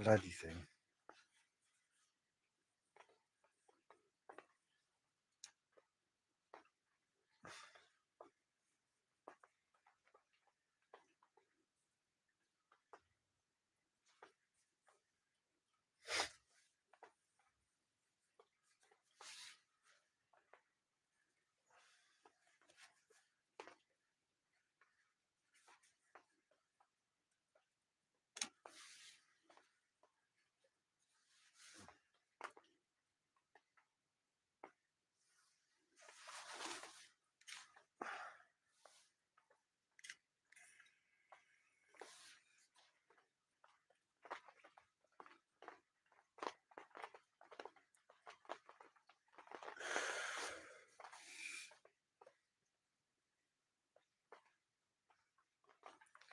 bloody thing.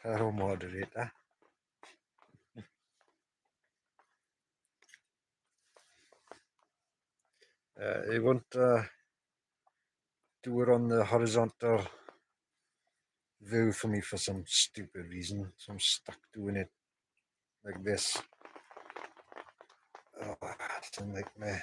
Hello, moderator. It won't do it on the horizontal view for me for some stupid reason, so I'm stuck doing it like this. Oh, it's a nightmare.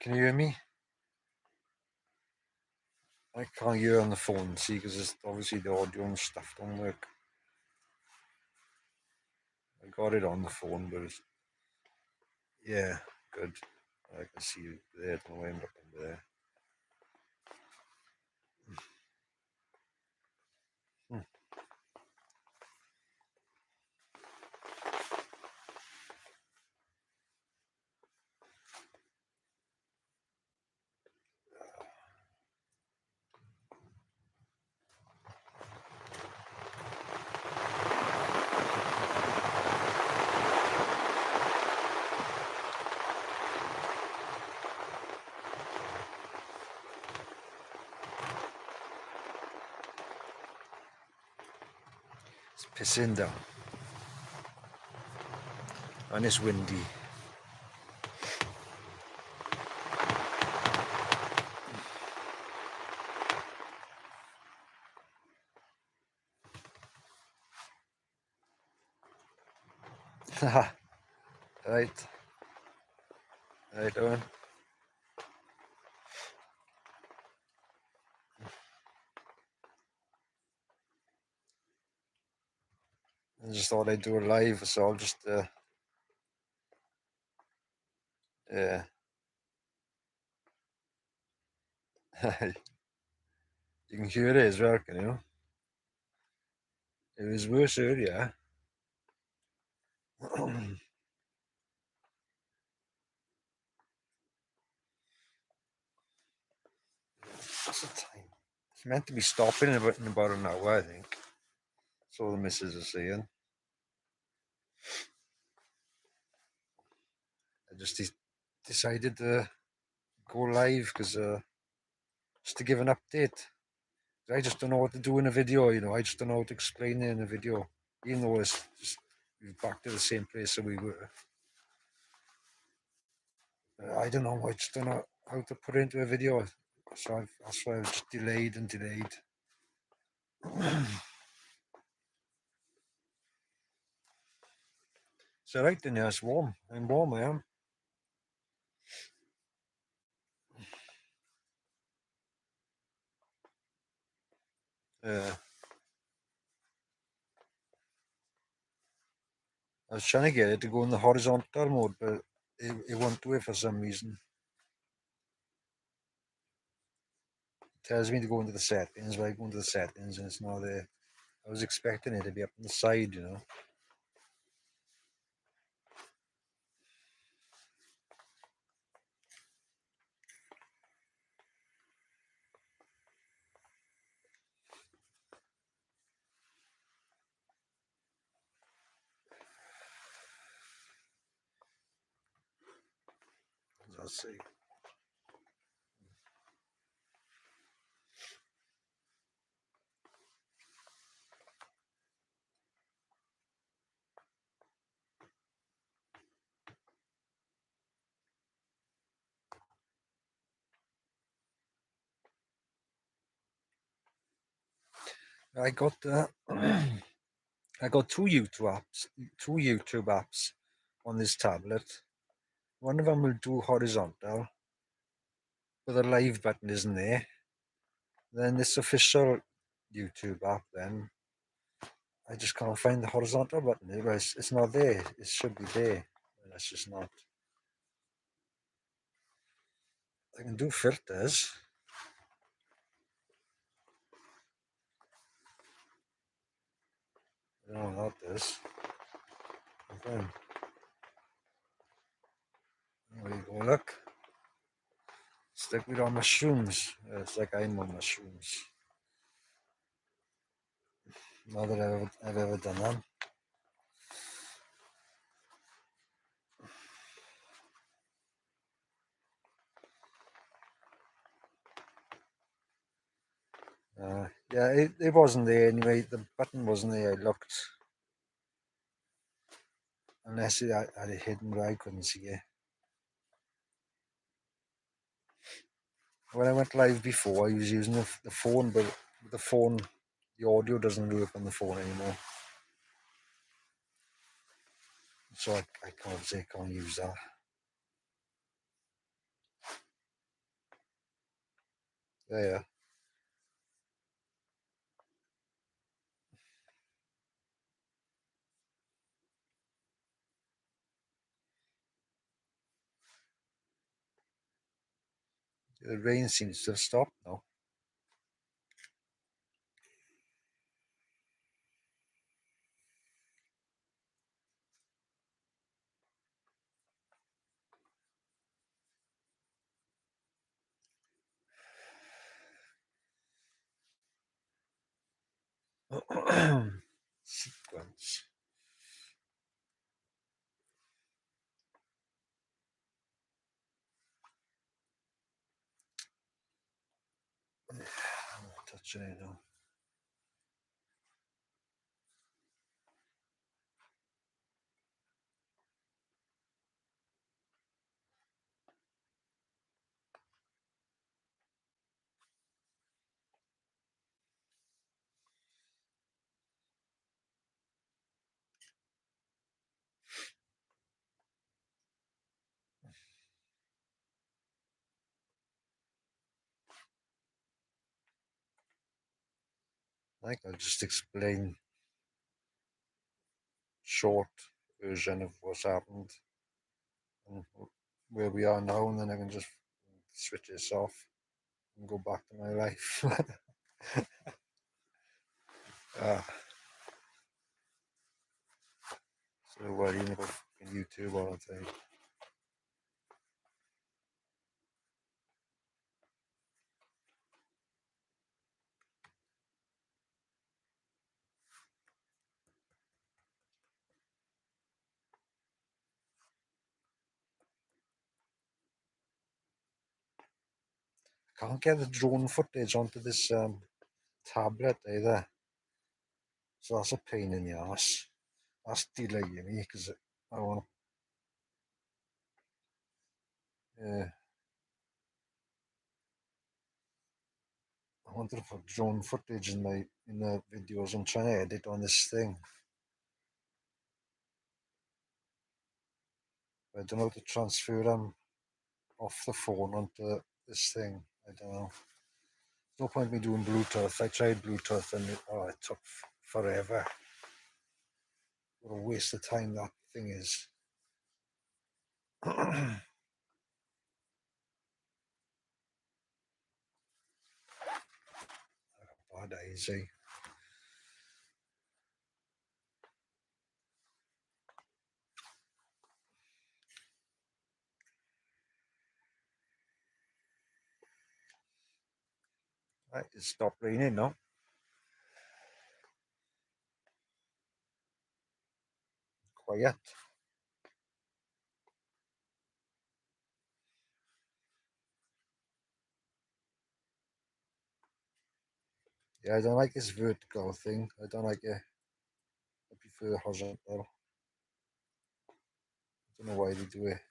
Can you hear me? I can't hear on the phone, see, because obviously the audio and stuff don't work. I got it on the phone, but it's, yeah, good. I can see you there. I don't know why I'm looking there. It's pissing down. And it's windy. Right. Right, Owen. I just thought I'd do it live, so I'll just, yeah. You can hear it as well, can you? It was worse earlier. What's the time? It's meant to be stopping in about an hour, I think. That's all the missus are saying. I just decided to go live because just to give an update. I just don't know what to do in a video, you know. I just don't know how to explain it in a video, even though it's just we're back to the same place that we were. I don't know. I just don't know how to put it into a video, so that's why I've just delayed and delayed. It's alright in here. It's warm. I'm warm. I am. I was trying to get it to go in the horizontal mode, but it won't do it for some reason. It tells me to go into the settings, but I go into the settings and it's not there. I was expecting it to be up on the side, you know. Let's see. I got I got two YouTube apps on this tablet. One of them will do horizontal, but the live button isn't there. Then this official YouTube app, then I just can't find the horizontal button. It's not there. It should be there. And it's just not. I can do filters. I don't know what this. Okay. There you go, look. Stick with on mushrooms. It's like I'm on mushrooms. Not that I've ever done that. Yeah, it wasn't there anyway. The button wasn't there. I looked. Unless it had it hidden where I couldn't see it. When I went live before, I was using the phone, but the phone, the audio doesn't work on the phone anymore. So I can't use that. Yeah. The rain seems to have stopped now. Sequence. I'm not touching it now. I think I'll just explain short version of what's happened and where we are now, and then I can just switch this off and go back to my life. uh, so worrying about YouTube all the time. Can't get the drone footage onto this tablet either. So that's a pain in the ass. That's delaying me because I want to. I wanted to put drone footage in the videos. I'm trying to edit on this thing. I don't know how to transfer them off the phone onto this thing. I don't know. No point me doing Bluetooth. I tried Bluetooth and it took forever. What a waste of time that thing is. Bad easy. Right, it stopped raining now. Quiet. Yeah, I don't like this vertical thing. I don't like it. I prefer horizontal. I don't know why they do it.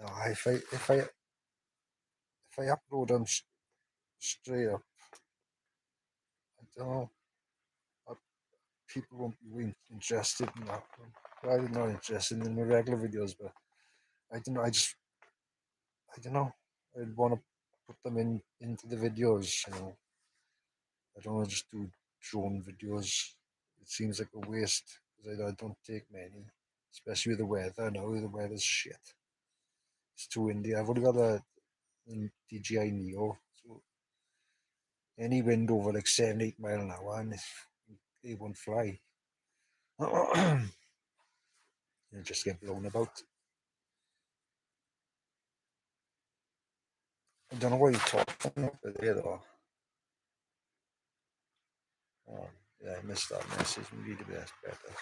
No, if I upload them straight up, I don't know. uh, People won't be interested in that. Well, I'm not interested in the regular videos, but I don't know. I don't know. I'd want to put them into the videos. I don't want to just do drone videos. It seems like a waste because I don't take many, especially with the weather. Now the weather's shit. It's too windy. I've only got a DJI Neo, so any wind over like 7, 8 mile an hour, and it won't fly. You just get blown about. I don't know what you're talking about there though. Oh, yeah, I missed that message. Maybe the best better.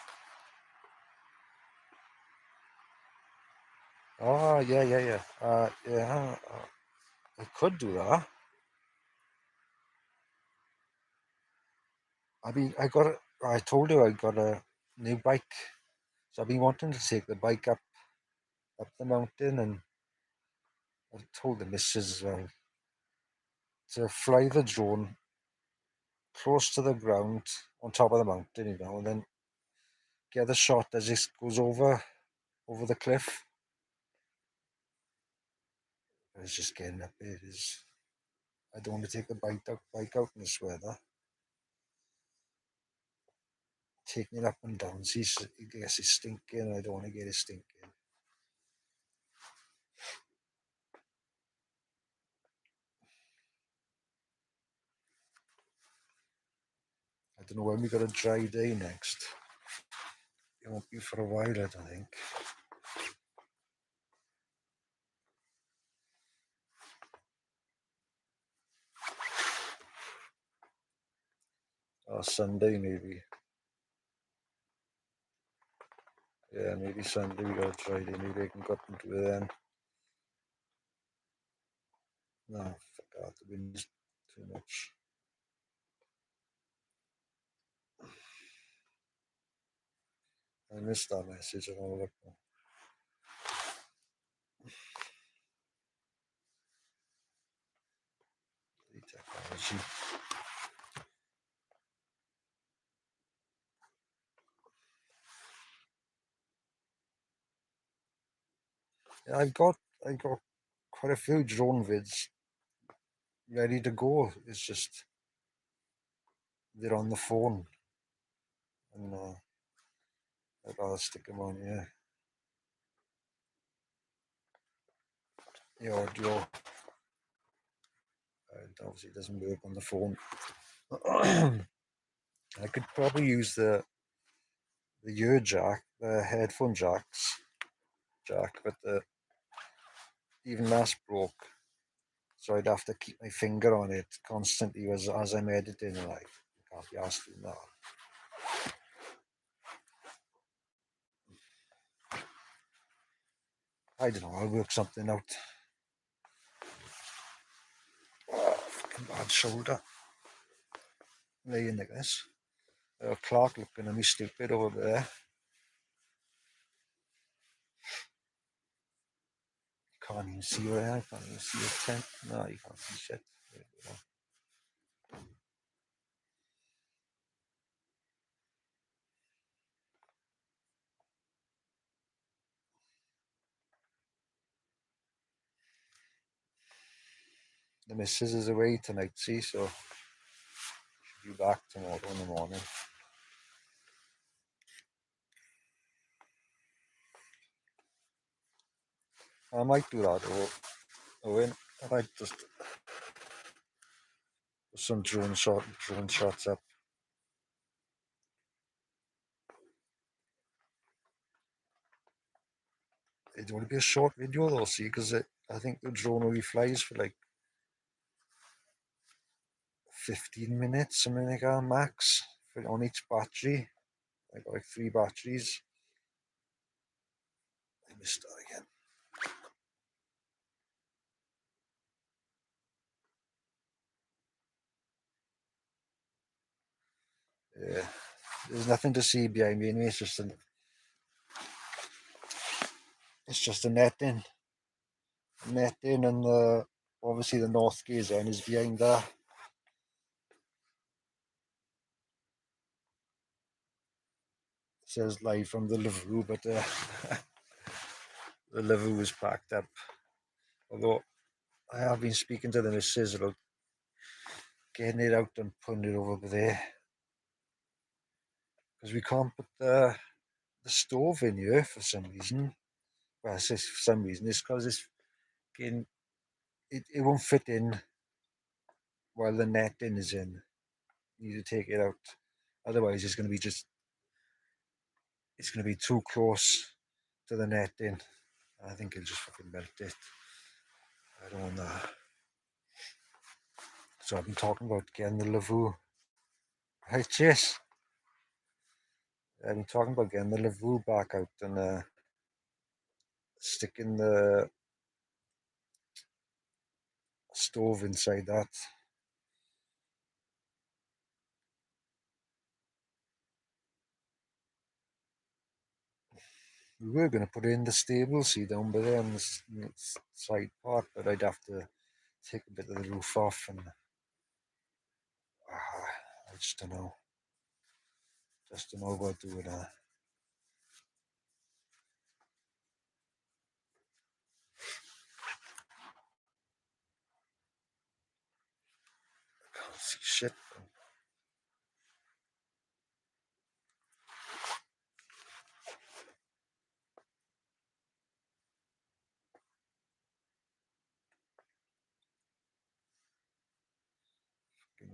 Oh, yeah, yeah, yeah. Yeah, I could do that. I told you I got a new bike. So I've been wanting to take the bike up the mountain, and I told the missus as well to fly the drone close to the ground on top of the mountain, and then get the shot as it goes over the cliff. I was just getting up there. I don't want to take the bike out in this weather. Taking it up and down, see, I guess it's stinking. I don't want to get it stinking. I don't know when we got a dry day next. It won't be for a while, I don't think. Or Sunday maybe. Yeah, maybe Sunday we got a dry day. Maybe I can go up and do it then. No, forgot the wind's too much. I missed that message and all that. The technology. Yeah, I got quite a few drone vids ready to go. It's just they're on the phone, and I gotta stick them on. Yeah, the audio obviously doesn't work on the phone. I could probably use the ear jack, the headphone jack, but even that's broke. So I'd have to keep my finger on it constantly as I'm editing. Like, I can't be asked doing that. I don't know. I'll work something out. Oh, fucking bad shoulder. Laying like this. Clark looking at me stupid over there. Can't even see where I can't even see a tent. No, you can't see shit. the missus is away tonight, see, so she'll be back tomorrow in the morning. I might do that, Owen. I might just put some drone shots up. It'd only be a short video though, see, because I think the drone only flies for like 15 minutes, something like that, max, on each battery. I got like 3 batteries. I missed that again. Yeah, there's nothing to see behind me anyway. It's just a netting, and obviously the north gaze end is behind that. It says live from the Lavvu, but the Lavvu is packed up. Although I have been speaking to the missus about getting it out and putting it over there, because we can't put the stove in here for some reason. Well, I say for some reason, it's because it won't fit in while the netting is in. You need to take it out. Otherwise, it's going to be too close to the netting. I think it'll just fucking melt it. I don't want that. So I've been talking about getting the Lavvu. Hey, Chase. I've been talking about getting the Lavvu back out and sticking the stove inside that. We were going to put it in the stable, see, down by there on the side part, but I'd have to take a bit of the roof off and I just don't know. Just don't know about doing that. I can't see shit.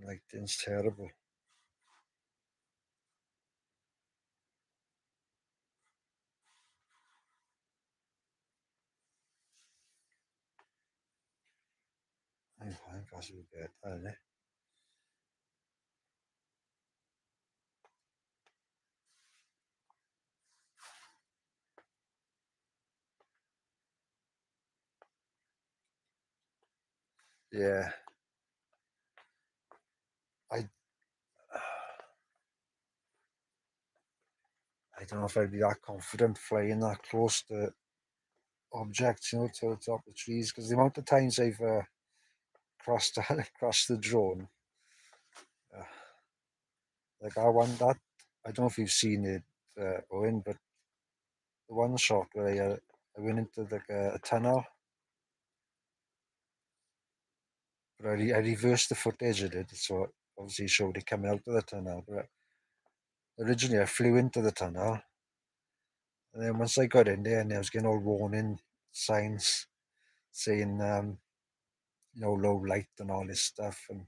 Lighting's terrible. I think I should get that, Yeah. I I don't know if I'd be that confident flying that close to objects, to the top of trees, because the amount of times I've crashed the drone, uh, like I want that. I don't know if you've seen it, Owen, but the one shot where I went into like a tunnel, but I reversed the footage of it, so obviously it showed it coming out of the tunnel. But originally I flew into the tunnel, and then once I got in there, and I was getting all warning signs saying, low light and all this stuff, and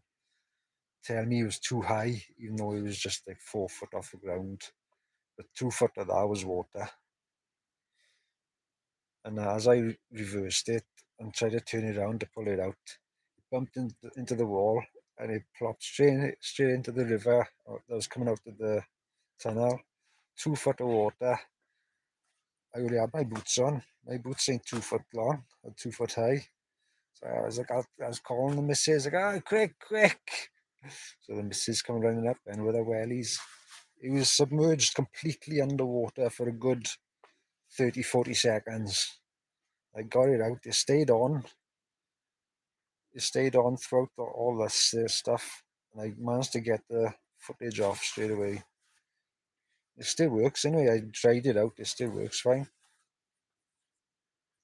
telling me it was too high, even though it was just like 4 foot off the ground. But 2 foot of that was water. And as I reversed it and tried to turn it around to pull it out, it bumped into the wall and it plopped straight into the river that was coming out of the tunnel. 2 foot of water. I only had my boots on. My boots ain't 2 foot long or 2 foot high. So I was calling the missus, like, quick, quick. So the missus come running up and with her wellies. It was submerged completely underwater for a good 30, 40 seconds. I got it out. It stayed on. It stayed on throughout all this stuff. And I managed to get the footage off straight away. It still works anyway. I tried it out. It still works fine.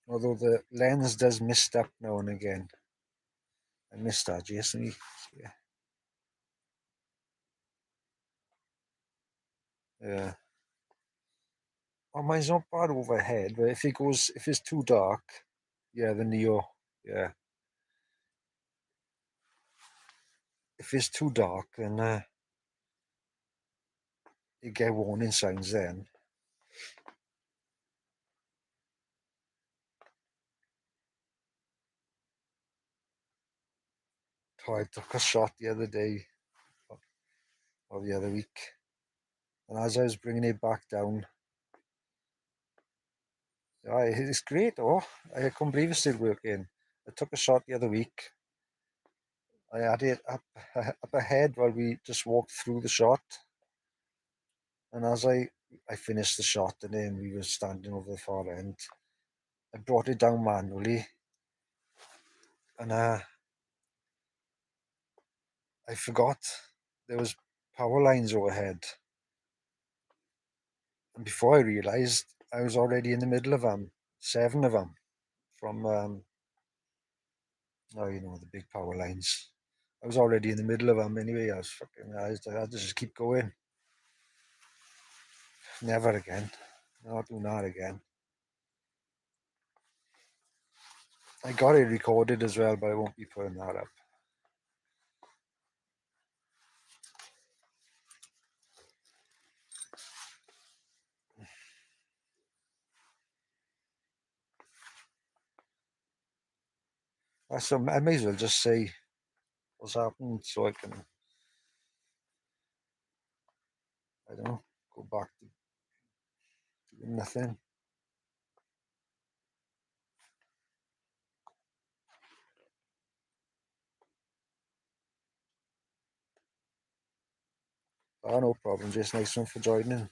Although the lens does mist up now and again. missed that, Jason. Yeah. Yeah. Oh, mine's not bad overhead, but if it's too dark, yeah, the Neo, yeah. If it's too dark, then you get warning signs then. Oh, I took a shot the other day, or the other week, and as I was bringing it back down, it's great, oh, I can't believe it's still working. I took a shot the other week. I had it up ahead while we just walked through the shot, and as I finished the shot, and then we were standing over the far end, I brought it down manually, and I forgot there was power lines overhead, and before I realised, I was already in the middle of them, 7 of them, from oh, you know, the big power lines. I was already in the middle of them anyway. I had to just keep going. Never again. Not doing that again. I got it recorded as well, but I won't be putting that up. So I may as well just say what's happened so I can, I don't know, go back to doing nothing. Oh, no problem. Just nice one for joining.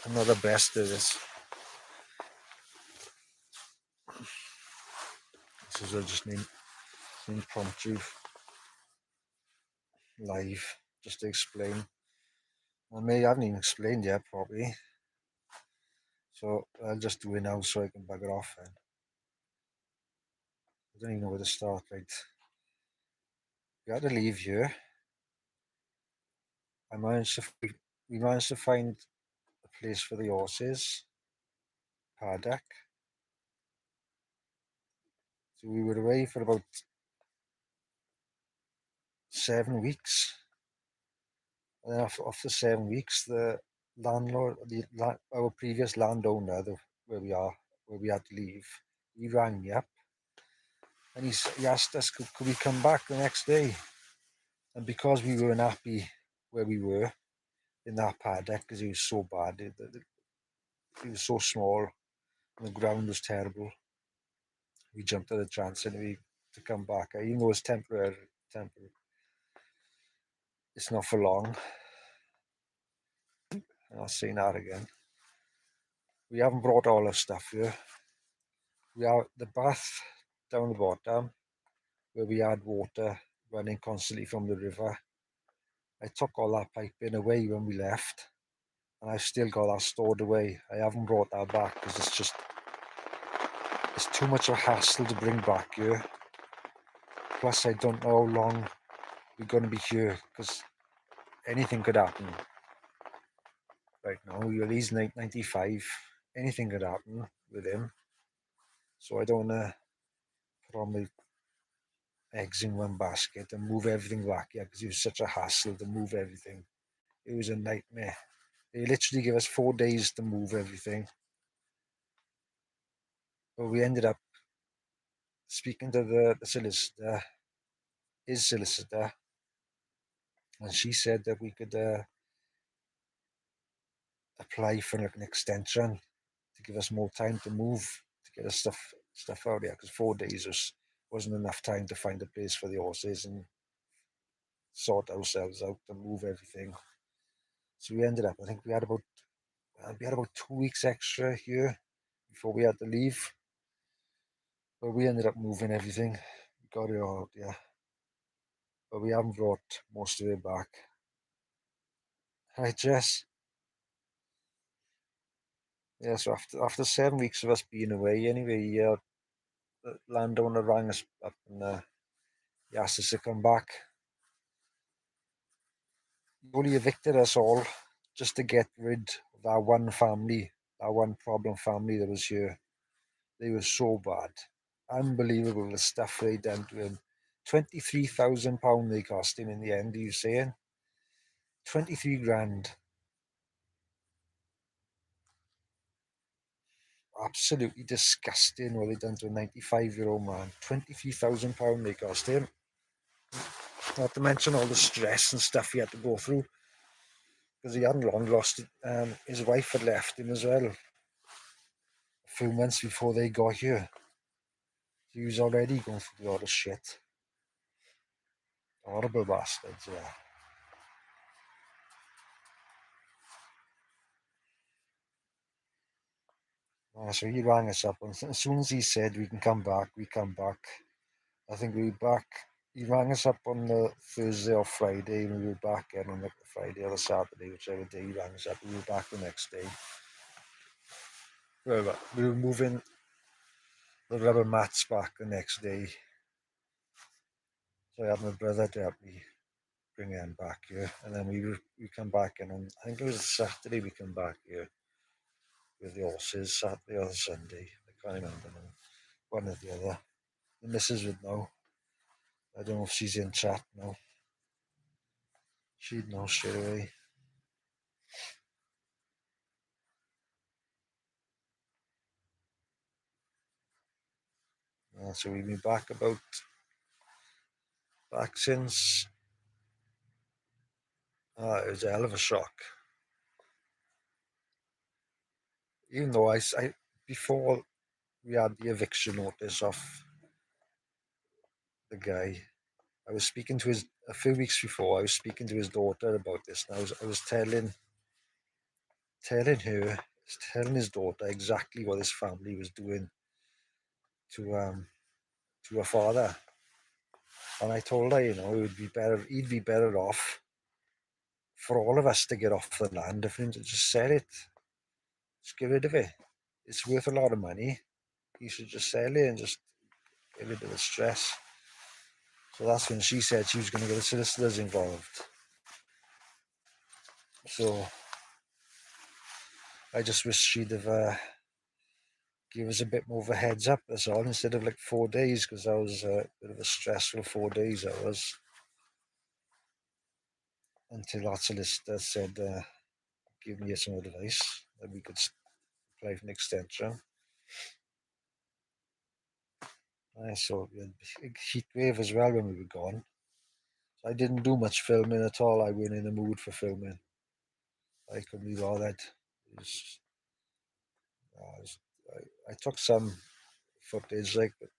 Another best of this. This is just an impromptu live, just to explain. I haven't even explained yet properly. So I'll just do it now so I can bugger off then. I don't even know where to start. Right. We had to leave here. I managed to we managed to find a place for the horses, paddock. So we were away for about 7 weeks. And then after 7 weeks, the landlord, our previous landowner, where we had to leave, he rang me up and he asked us could we come back the next day. And because we weren't happy where we were in that paddock, because it was so bad, it was so small, and the ground was terrible, we jumped at the chance anyway to come back. Even though it's temporary, it's not for long. I'll say that again. We haven't brought all our stuff here. We have the bath down the bottom where we had water running constantly from the river. I took all that piping away when we left, and I've still got that stored away. I haven't brought that back because it's too much of a hassle to bring back here. Plus, I don't know how long we're going to be here because anything could happen. Right now, he's 95. Anything could happen with him. So I don't want to put all my eggs in one basket and move everything back here because it was such a hassle to move everything. It was a nightmare. They literally gave us 4 days to move everything. But we ended up speaking to the solicitor, his solicitor, and she said that we could apply for like an extension to give us more time to move, to get us stuff out there, because 4 days wasn't enough time to find a place for the horses and sort ourselves out and move everything. So we ended up, I think we had about 2 weeks extra here before we had to leave. But we ended up moving everything. We got it all out, yeah. But we haven't brought most of it back. Right, Jess? Yeah, so after 7 weeks of us being away anyway, the landowner rang us up and he asked us to come back. He only evicted us all just to get rid of that one family, that one problem family that was here. They were so bad. Unbelievable the stuff they done to him. £23,000 they cost him in the end, he was saying. 23 grand. Absolutely disgusting what they done to a 95-year-old man. £23,000 they cost him. Not to mention all the stress and stuff he had to go through. Because he hadn't long lost it. His wife had left him as well. A few months before they got here. He was already going through a lot of shit. Horrible bastards, yeah. So he rang us up, and as soon as he said we can come back, we come back. I think we were back. He rang us up on the Thursday or Friday, and we were back again on the Friday or the Saturday, whichever day he rang us up. We were back the next day. Well, we were moving the rubber mats back the next day. So I had my brother to help me bring them back here, and then we come back in on, I think it was Saturday we come back here with the horses, Saturday or Sunday. I can't remember now. One or the other. The missus would know. I don't know if she's in chat now. She'd know straight away. So we've been back since. It was a hell of a shock. Even though I before we had the eviction notice off the guy, I was speaking to a few weeks before. I was speaking to his daughter about this, and I was telling his daughter exactly what his family was doing to her father. And I told her, he'd be better off for all of us to get off the land, if him to just sell it, just get rid of it. It's worth a lot of money. He should just sell it and just get rid of the stress. So that's when she said she was going to get the solicitors involved. So I just wish she'd have give us a bit more of a heads up, that's all, instead of like 4 days, because that was a bit of a stressful 4 days, that was. Until our solicitor said, give me some advice that we could apply for an extension. I saw we had a big heat wave as well when we were gone. So I didn't do much filming at all. I wasn't in the mood for filming. I couldn't be bothered. I took some footage, like, but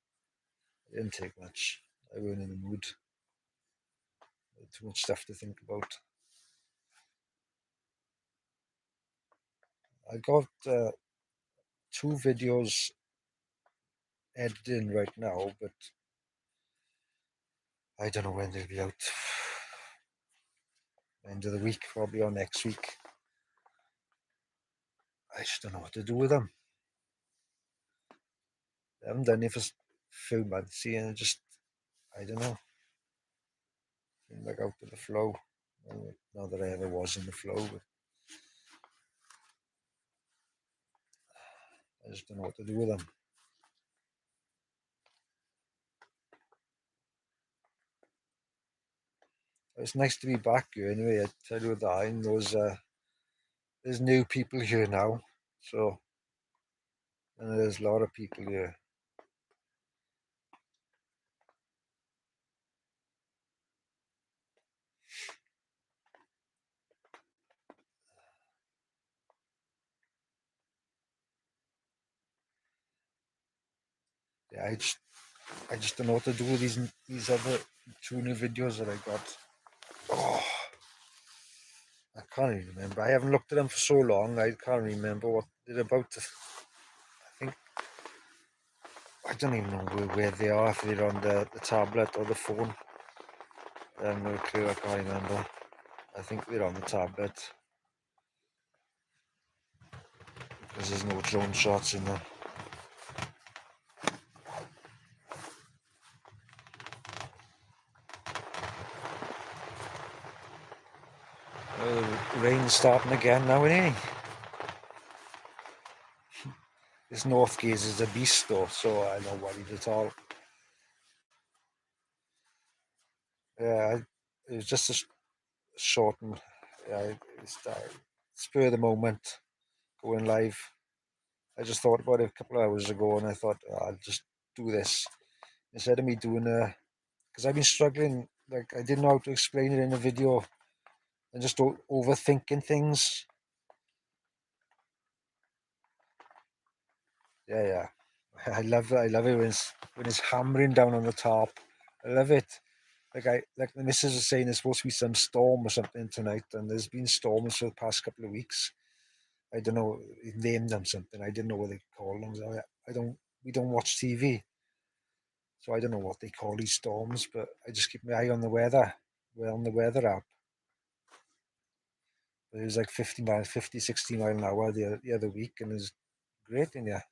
I didn't take much. I wasn't in the mood. I had too much stuff to think about. I got 2 videos editing right now, but I don't know when they'll be out. End of the week, probably, or next week. I just don't know what to do with them. I haven't done it for a few months, and I don't know. I'm like out of the flow. Not that I ever was in the flow, but I just don't know what to do with them. It's nice to be back here anyway. I tell you that, and there's new people here now, so, and there's a lot of people here. Yeah, I just don't know what to do with these other 2 new videos that I got. Oh, I can't even remember. I haven't looked at them for so long. I can't remember what they're about. I think I don't even know where they are. If they're on the tablet or the phone. I have no clue. I can't remember. I think they're on the tablet because there's no drone shots in there. rain's starting again now, isn't it? This North Gaze is a beast though, so I'm not worried at all. Yeah, it was just a short and it's spur of the moment going live. I just thought about it a couple of hours ago, and I thought I'll just do this instead of me doing a, because I've been struggling. Like I didn't know how to explain it in a video, and just overthinking things. Yeah, yeah. I love it when it's hammering down on the top. I love it. Like the missus is saying there's supposed to be some storm or something tonight, and there's been storms for the past couple of weeks. I don't know, he named them something. I didn't know what they call them. So I don't we don't watch TV, so I don't know what they call these storms, but I just keep my eye on the weather. We're on the weather app. It was like 50 miles, 50, 60 mile an hour the other week, and it was great in here.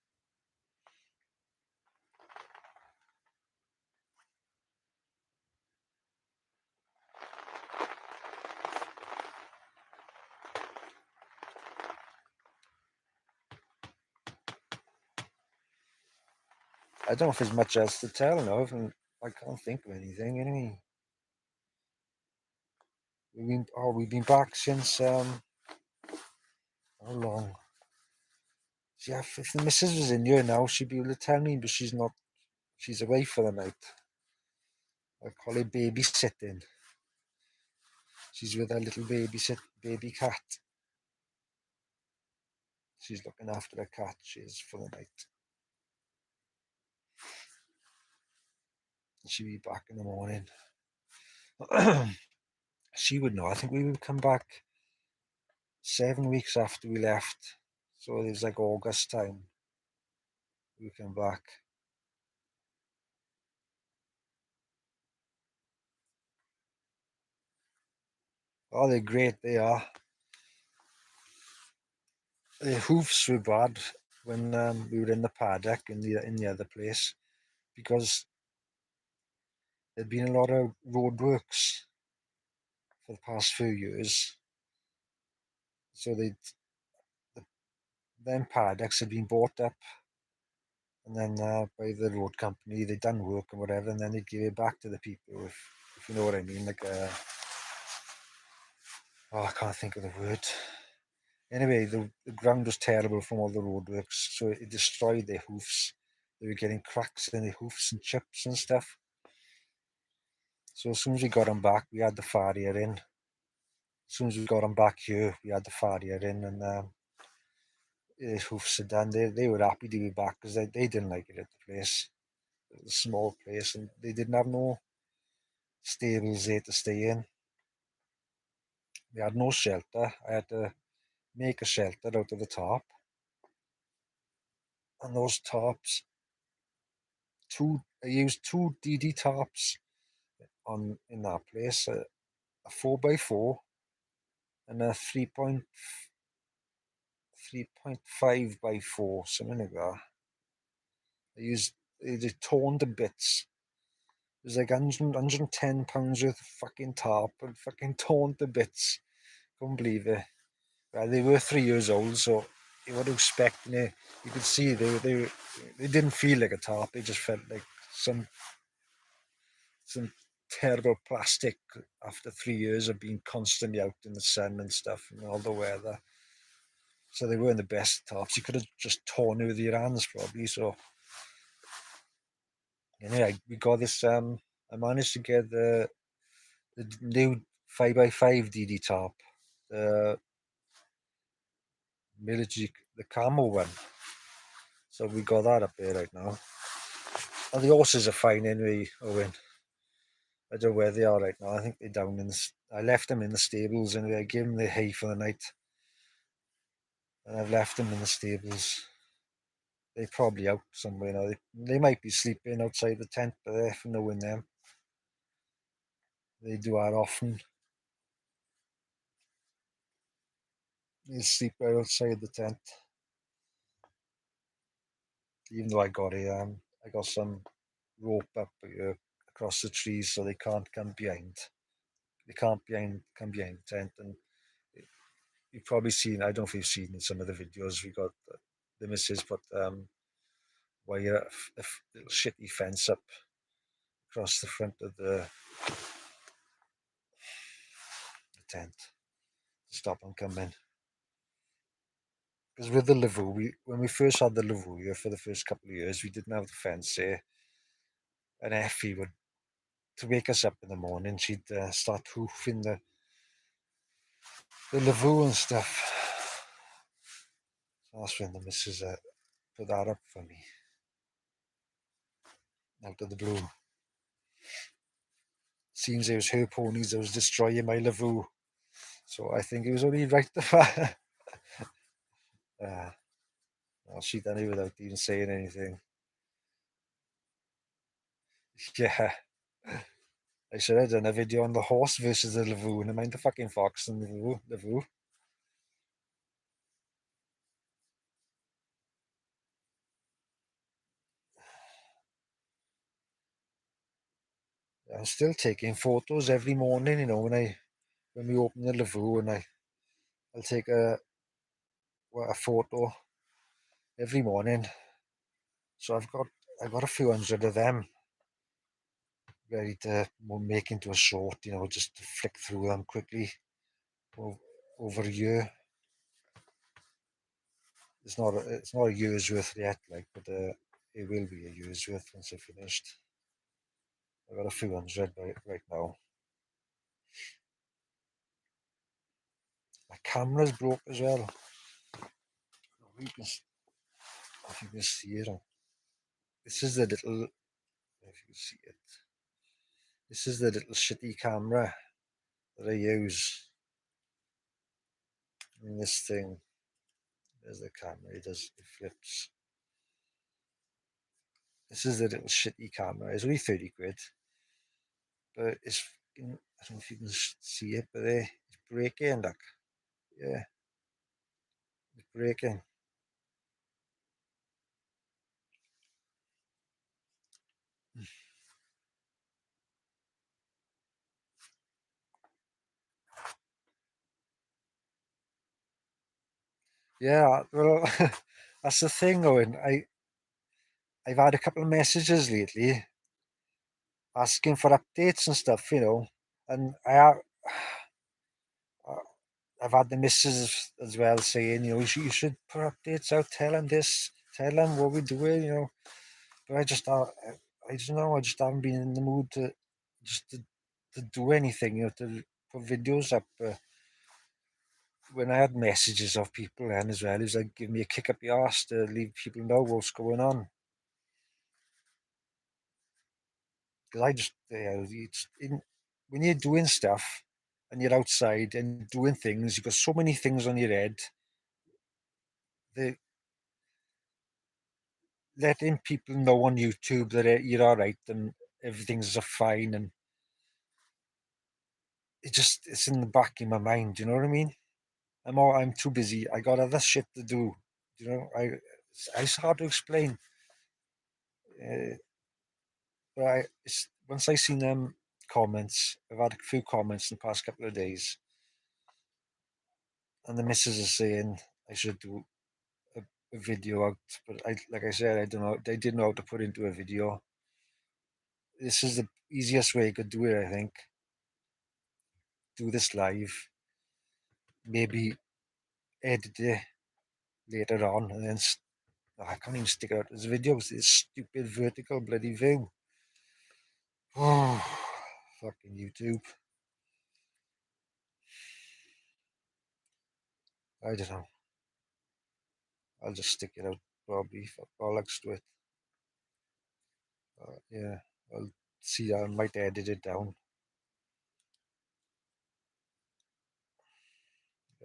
I don't know if there's much else to tell now, and I can't think of anything anyway. We've been back since how long? Yeah, if the missus was in here now, she'd be able to tell me, but she's not. She's away for the night. I call it babysitting. She's with her little baby cat. She's looking after her cat. She is for the night. She'll be back in the morning. She would know. I think we would come back 7 weeks after we left. So it was like August time. We came back. Oh, they're great. They are. The hoofs were bad when we were in the paddock in the other place because there'd been a lot of roadworks for the past few years. So them paddocks had been bought up, and then by the road company, they'd done work and whatever, and then they'd give it back to the people, if you know what I mean. Like, oh, I can't think of the word. Anyway, the ground was terrible from all the roadworks, so it destroyed their hoofs. They were getting cracks in their hoofs and chips and stuff. So as soon as we got them back, we had the farrier in. As soon as we got them back here, we had the farrier in, and his hoofs are done. They were happy to be back because they didn't like it at the place. It was a small place, and they didn't have no stables there to stay in. We had no shelter. I had to make a shelter out of the tarp, and those tarps, I used two DD tarps on in that place, a 4x4 and a 3.5 by 4, something like that. I used they torn to bits. It was like 110 pounds worth of fucking tarp and fucking torn to bits. Couldn't believe it. Well, they were 3 years old, so you would expect it. You could see they didn't feel like a tarp. They just felt like some terrible plastic after 3 years of being constantly out in the sun and stuff and all the weather. So they weren't the best tarps. You could have just torn it with your hands probably. So anyway, we got this. I managed to get the new 5x5 DD tarp, the military, the camo one. So we got that up there right now. And the horses are fine anyway, Owen. I don't know where they are right now. I think they're down in I left them in the stables anyway. I gave them the hay for the night. And I've left them in the stables. They're probably out somewhere now. They might be sleeping outside the tent, but they're for knowing them. They do that often. They sleep right outside the tent. Even though I got some rope up across the trees so they can't come behind. They can't come behind the tent, and you've probably seen. I don't know if you've seen some of the videos we got. The missus put wire little shitty fence up across the front of the tent to stop them coming. Because with the Lavvu, when we first had the Lavvu here for the first couple of years, we didn't have the fence there. And Effie would, to wake us up in the morning, she'd start hoofing the Lavvu and stuff. So that's when the missus put that up for me, out of the blue. Seems it was her ponies that was destroying my Lavvu. So I think it was only right the fact. Well, she done it without even saying anything. Yeah. I should have done a video on the horse versus the Lavvu, and I mind the fucking fox and the Lavvu. I'm still taking photos every morning, when we open the Lavvu, and I'll take a photo every morning. So I've got a few hundred of them ready to make into a short, just to flick through them quickly over a year. It's not a year's worth yet, but it will be a year's worth once I've finished. I've got a few hundred right now. My camera's broke as well. If you can see it, this is the little. If you can see it, this is the little shitty camera that I use. And this thing, there's the camera. It flips. This is the little shitty camera. It's only 30 quid, but it's. I don't know if you can see it, but it's breaking. Look, yeah, it's breaking. Yeah, well, that's the thing, Owen. I've had a couple of messages lately asking for updates and stuff, and I've had the missus as well saying, you should put updates out, tell them this, tell them what we're doing, But I don't know, I just haven't been in the mood to do anything, to put videos up. When I had messages of people then as well, it was like give me a kick up the arse to leave people know what's going on. Because I just, when you're doing stuff and you're outside and doing things, you've got so many things on your head. The letting people know on YouTube that you're all right and everything's fine, and it's in the back of my mind. You know what I mean? I'm too busy. I got other shit to do. It's hard to explain. Uh, but once I seen them comments, I've had a few comments in the past couple of days, and the missus is saying I should do a video out. But like I said, I don't know. I didn't know how to put into a video. This is the easiest way I could do it. I think do this live, maybe edit it later on, and then I can't even stick it out as a video because it's stupid vertical bloody view. Oh, fucking YouTube. I don't know. I'll just stick it out probably. Fuck bollocks to it. Yeah, I'll see. I might edit it down.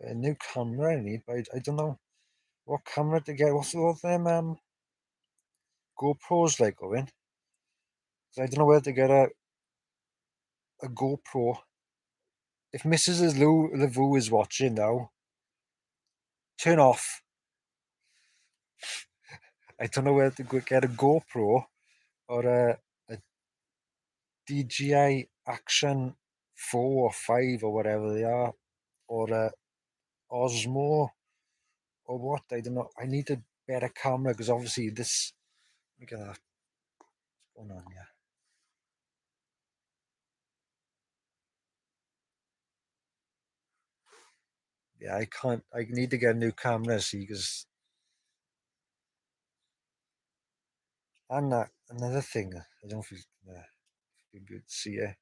A new camera I need, but I don't know what camera to get. What's all them GoPros like, Owen? 'Cause I don't know where to get a GoPro. If Mrs. Lavou is watching now, turn off. I don't know where to get a GoPro or a DJI Action 4 or 5 or whatever they are, or Osmo or what. I don't know. I need a better camera because obviously this. Look at that. What's going on here? Yeah, I can't. I need to get a new camera, see, because and that another thing. I don't know if you'll be able to see it.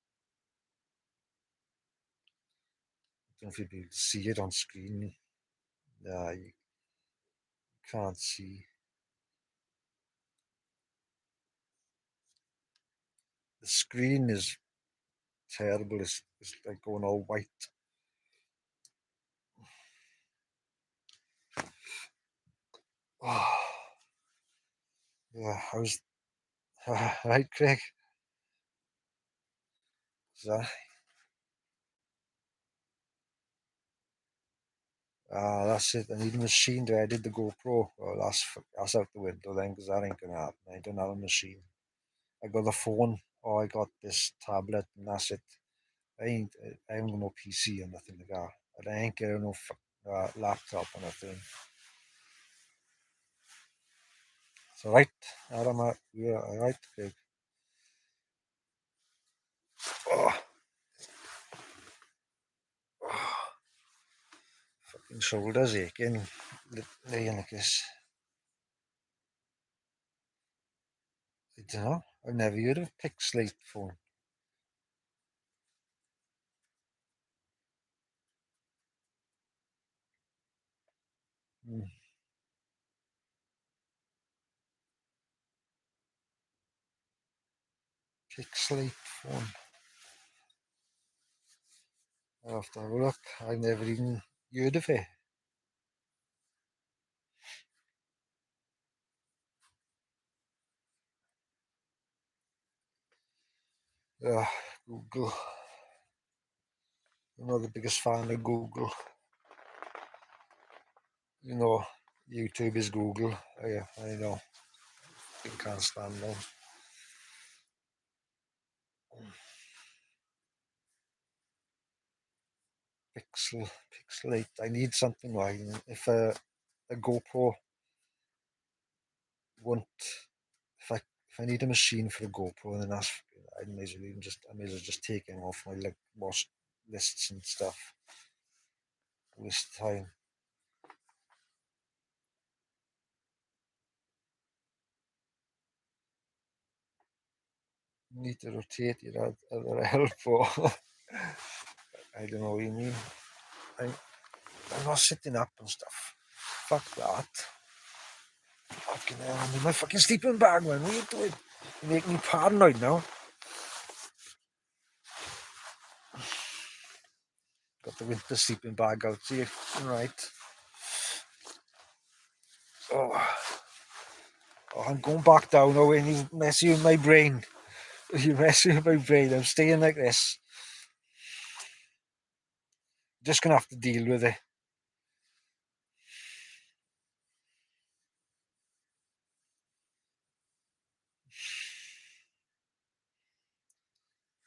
I don't know if you'll be able to see it on screen. Yeah, you can't see. The screen is terrible. It's like going all white. Oh, yeah, I was right, Craig. Is that? That's it. I need a machine to edit the GoPro. Well, that's out the window then, because that ain't gonna happen. I don't have a machine. I got the phone, or I got this tablet, and that's it. I ain't got no PC or nothing like that. And I ain't getting no laptop or nothing. So right, Adam, yeah, all right, Craig. Oh, oh, fucking shoulders aching, laying like this. I don't know. I've never heard of Pixlate phone. Hmm. Pixlate phone. I'll have to have a look. I've never even heard of it. Uh, Google. I'm not the biggest fan of Google. You know, YouTube is Google. Yeah, I know. I can't stand them. Pixelate. I need something like if a GoPro won't. If I if I need a machine for a GoPro, then that's I may as well just take it off my like watch lists and stuff. Waste time. Need to rotate your other elbow. I don't know what you mean. I'm, I'm not sitting up and stuff. Fuck that. Fucking hell, I'm in my fucking sleeping bag, man. What are you doing? You make me paranoid now. Got the winter sleeping bag out here. Right. Oh, oh, I'm going back down now and you're messing with my brain. You're messing with my brain. I'm staying like this. Just gonna have to deal with it.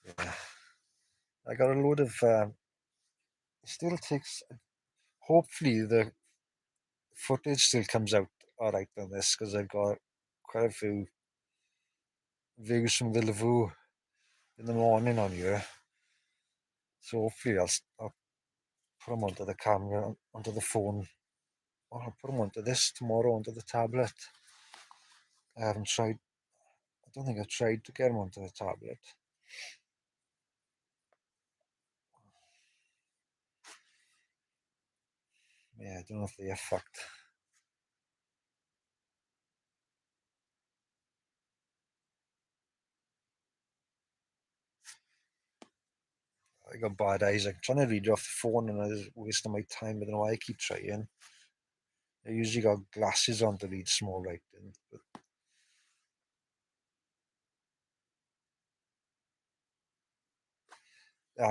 Yeah. I got a load of. It still takes. Hopefully, the footage still comes out all right on this because I've got quite a few views from the Lavvu in the morning on here. So hopefully, I'll put them onto the camera, onto the phone. Or I'll put them onto this tomorrow, onto the tablet. I haven't tried. I don't think I've tried to get them onto the tablet. Yeah, I don't know if they are fucked. I got bad eyes. I'm trying to read it off the phone and I was wasting my time. I don't know why I keep trying. I usually got glasses on to read small writing. But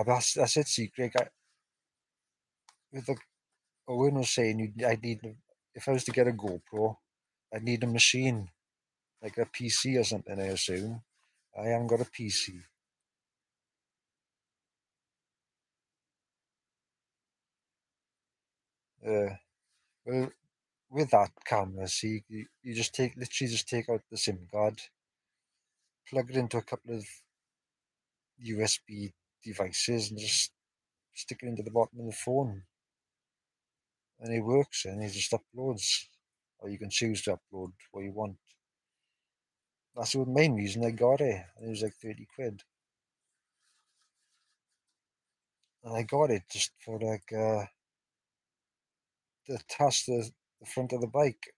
that's it, secret. With the Owen was saying, I need if I was to get a GoPro, I'd need a machine like a PC or something. I assume I haven't got a PC. Well, with that camera, see, you just literally just take out the SIM card, plug it into a couple of USB devices, and just stick it into the bottom of the phone, and it works, and it just uploads. Or you can choose to upload what you want. That's the main reason I got it. And it was like 30 quid. And I got it just for like to test the front of the bike.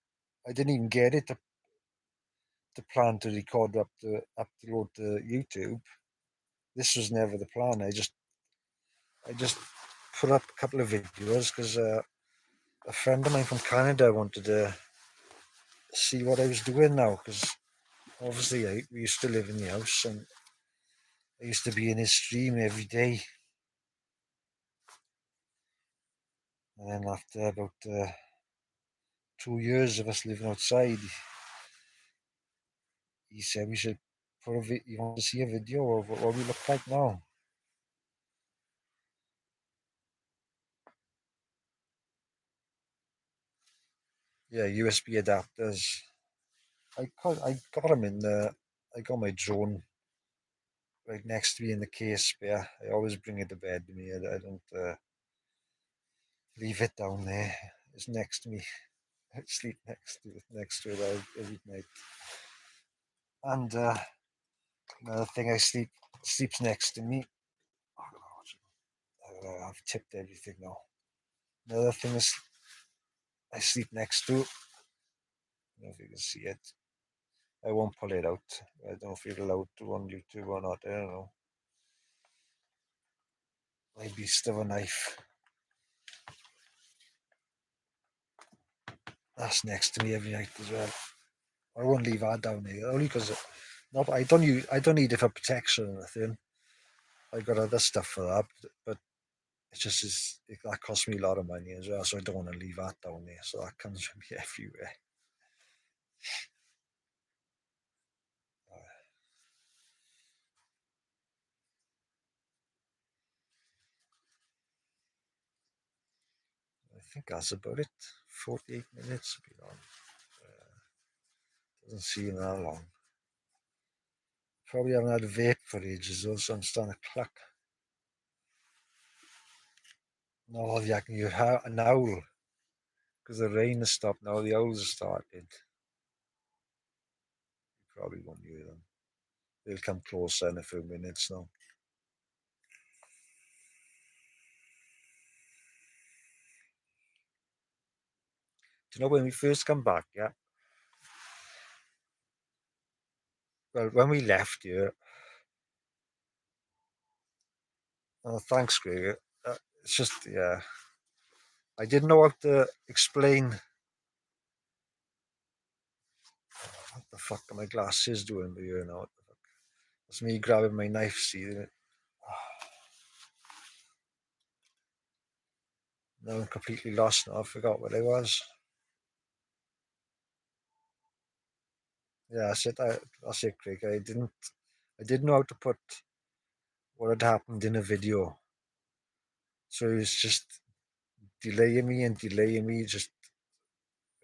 I didn't even get it to plan to record up to upload to YouTube. This was never the plan. I just put up a couple of videos because a friend of mine from Canada wanted to see what I was doing now, because obviously we used to live in the house, and I used to be in his stream every day. And then after about 2 years of us living outside, he said we should put you want to see a video of what we look like now. Yeah, USB adapters. I got them in the. I got my drone right next to me in the case spare. I always bring it to bed with me. I don't leave it down there. It's next to me. I sleep next to it every night. And another thing, sleeps next to me. Oh, I've tipped everything now. Another thing is I sleep next to. I don't know if you can see it. I won't pull it out. I don't know if you're allowed to on YouTube or not. I don't know. My beast of a knife. That's next to me every night as well. I won't leave that down here only because no, I don't need it for protection or anything. I got other stuff for that, but that costs me a lot of money as well, so I don't want to leave that down there. So that comes with me everywhere. I think that's about it. 48 minutes will be long. Doesn't seem that long. Probably haven't had a vape for ages though, so I'm starting to cluck. No, yeah, you have an owl. Because the rain has stopped now, the owls have started. You probably won't hear them. They'll come closer in a few minutes now. Do you know when we first come back, yeah? Well, when we left here, thanks, Greg. It's just, yeah. I didn't know how to explain what the fuck are my glasses doing here now. It's me grabbing my knife, see. Now I'm completely lost now. I forgot what I was. Yeah, that's it, Craig. I didn't know how to put what had happened in a video. So it was just delaying me and delaying me. Just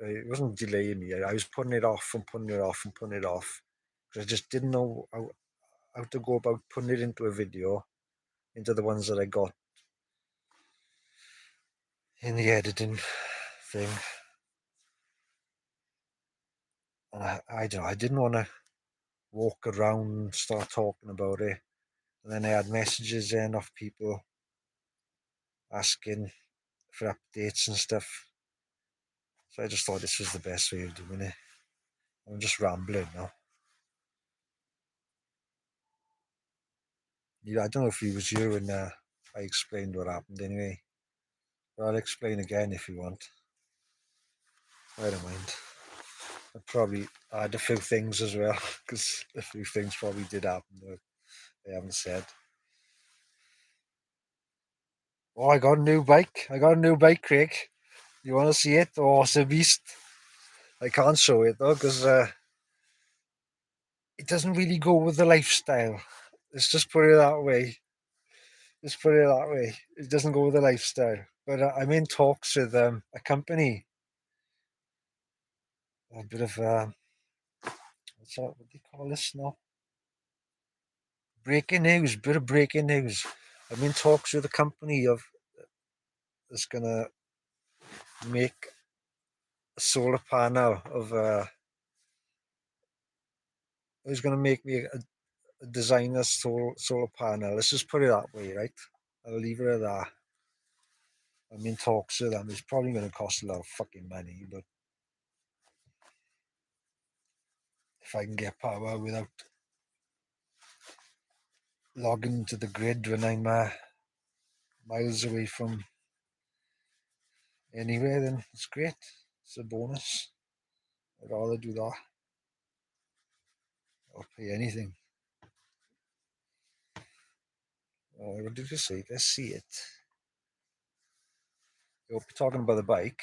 it wasn't delaying me. I was putting it off and putting it off and putting it off because I just didn't know how to go about putting it into a video, into the ones that I got in the editing thing. And I don't know. I didn't want to walk around and start talking about it. And then I had messages in of people asking for updates and stuff. So I just thought this was the best way of doing it. I'm just rambling now. Yeah, I don't know if it was you and I explained what happened anyway. But I'll explain again if you want. I don't mind. I probably add a few things as well, because a few things probably did happen that I haven't said. Oh, I got a new bike. I got a new bike, Craig. You want to see it? Oh, it's a beast. I can't show it though, because it doesn't really go with the lifestyle. Let's just put it that way. Let's put it that way. It doesn't go with the lifestyle. But I'm in talks with a company, a bit of what do you call this now? Breaking news, bit of breaking news. I'm in talks with a company of that's gonna make a solar panel of who's gonna make me a designer solar panel. Let's just put it that way, right? I'll leave it at that. I'm in talks with them. It's probably gonna cost a lot of fucking money, but if I can get power without logging to the grid when I'm miles away from anywhere, then it's great. It's a bonus. I'd rather do that or pay anything. What did you say? Let's see it. You're talking about the bike